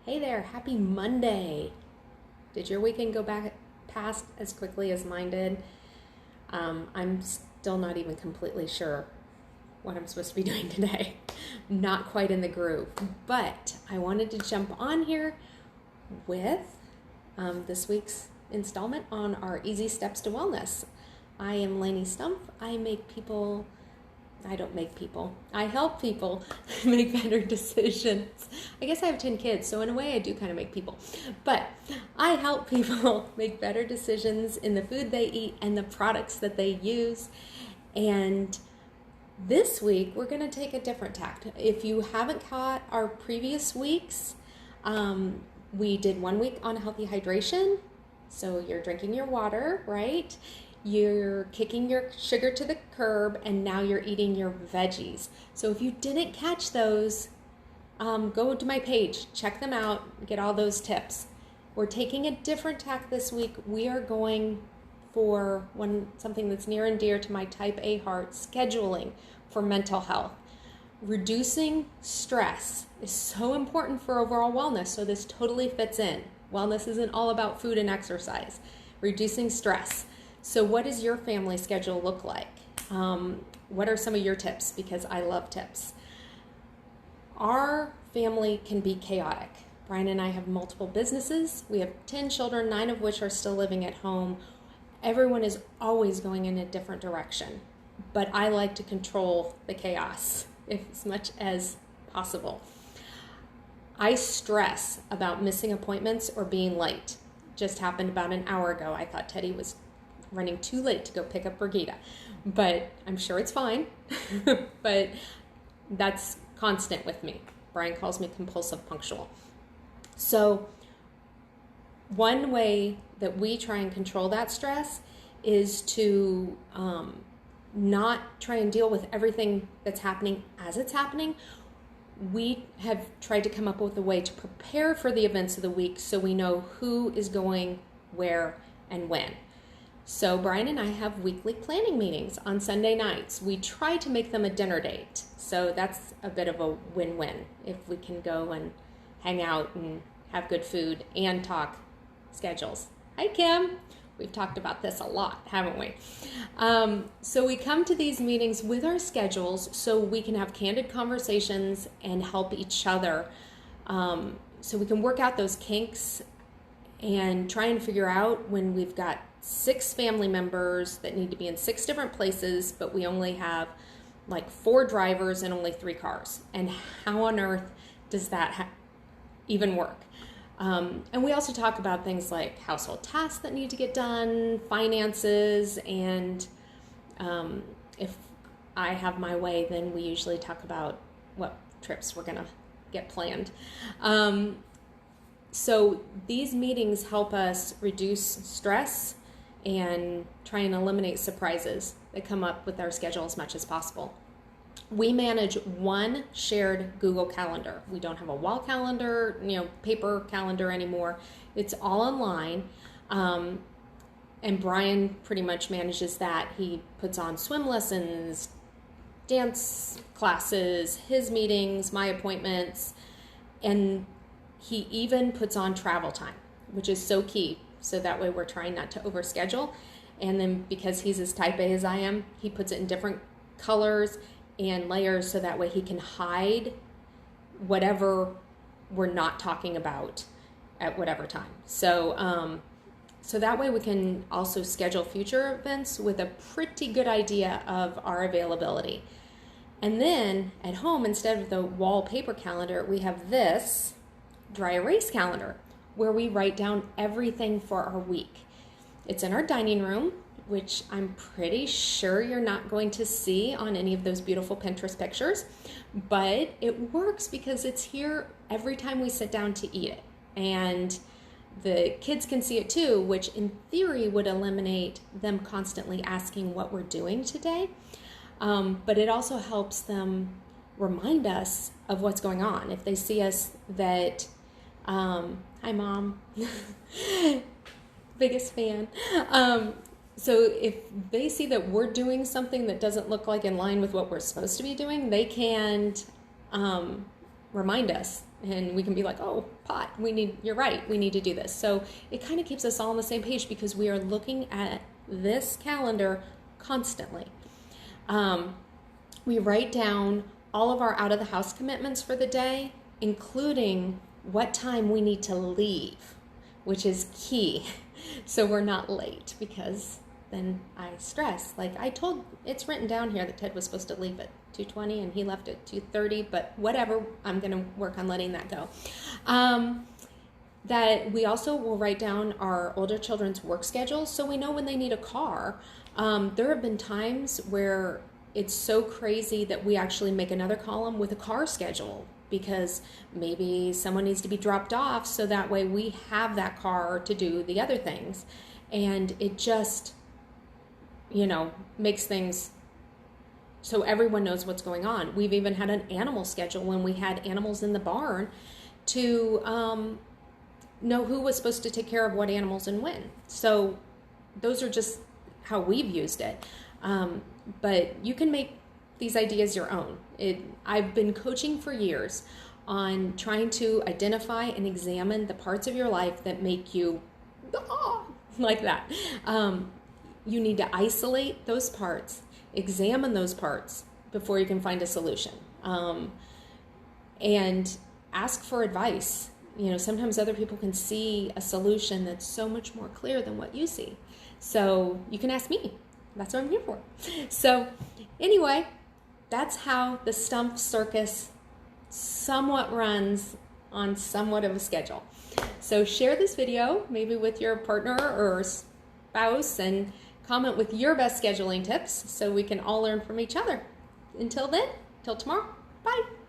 Hey there, happy Monday. Did your weekend go back past as quickly as mine did? I'm still not even completely sure what I'm supposed to be doing today. Not quite in the groove, but I wanted to jump on here with this week's installment on our Easy Steps to Wellness. I am Lainey Stumpf. I help people make better decisions. I guess I have 10 kids, so in a way I do kind of make people. But I help people make better decisions in the food they eat and the products that they use. And this week, we're going to take a different tact. If you haven't caught our previous weeks, we did 1 week on healthy hydration. So you're drinking your water, right? You're kicking your sugar to the curb, and now you're eating your veggies. So if you didn't catch those, go to my page, check them out, get all those tips. We're taking a different tack this week. We are going for something that's near and dear to my type A heart, scheduling for mental health. Reducing stress is so important for overall wellness, so this totally fits in. Wellness isn't all about food and exercise. Reducing stress. So what does your family schedule look like? What are some of your tips? Because I love tips. Our family can be chaotic. Brian and I have multiple businesses. We have 10 children, 9 of which are still living at home. Everyone is always going in a different direction. But I like to control the chaos as much as possible. I stress about missing appointments or being late. Just happened about an hour ago. I thought Teddy was running too late to go pick up Brigida, but I'm sure it's fine. But that's constant with me. Brian calls me compulsive punctual. So one way that we try and control that stress is to not try and deal with everything that's happening as it's happening. We have tried to come up with a way to prepare for the events of the week so we know who is going where and when. So Brian and I have weekly planning meetings on Sunday nights. We try to make them a dinner date. So that's a bit of a win-win if we can go and hang out and have good food and talk schedules. Hi, Kim. We've talked about this a lot, haven't we? So we come to these meetings with our schedules so we can have candid conversations and help each other. So we can work out those kinks and try and figure out when we've got 6 family members that need to be in 6 different places, but we only have like 4 drivers and only 3 cars. And how on earth does that even work? And we also talk about things like household tasks that need to get done, finances, and if I have my way, then we usually talk about what trips we're going to get planned. So these meetings help us reduce stress and try and eliminate surprises that come up with our schedule as much as possible. We manage one shared Google Calendar. We don't have a wall calendar, paper calendar anymore. It's all online. And Brian pretty much manages that. He puts on swim lessons, dance classes, his meetings, my appointments, and he even puts on travel time, which is so key. So that way we're trying not to overschedule. And then because he's as type A as I am, he puts it in different colors and layers so that way he can hide whatever we're not talking about at whatever time. So that way we can also schedule future events with a pretty good idea of our availability. And then at home, instead of the wallpaper calendar, we have this dry erase calendar where we write down everything for our week. It's in our dining room, which I'm pretty sure you're not going to see on any of those beautiful Pinterest pictures, but it works because it's here every time we sit down to eat it. And the kids can see it too, which in theory would eliminate them constantly asking what we're doing today. But it also helps them remind us of what's going on. If they see us that, hi Mom, biggest fan. So if they see that we're doing something that doesn't look like in line with what we're supposed to be doing, they can remind us And we can be like, oh, pot, you're right, we need to do this. So it kind of keeps us all on the same page because we are looking at this calendar constantly. We write down all of our out of the house commitments for the day, including what time we need to leave, which is key. So we're not late, because then I stress. Like it's written down here that Ted was supposed to leave at 2:20 and he left at 2:30, but whatever, I'm going to work on letting that go. That we also will write down our older children's work schedules so we know when they need a car. There have been times where it's so crazy that we actually make another column with a car schedule, because maybe someone needs to be dropped off, so that way we have that car to do the other things. And it just, makes things so everyone knows what's going on. We've even had an animal schedule when we had animals in the barn to know who was supposed to take care of what animals and when. So those are just how we've used it. But you can make these ideas your own. I've been coaching for years on trying to identify and examine the parts of your life that make you like that. You need to isolate those parts, examine those parts before you can find a solution, and ask for advice. Sometimes other people can see a solution that's so much more clear than what you see. So you can ask me. That's what I'm here for. So anyway, that's how the Stump Circus somewhat runs on somewhat of a schedule. So share this video maybe with your partner or spouse and comment with your best scheduling tips so we can all learn from each other. Until then, till tomorrow, bye.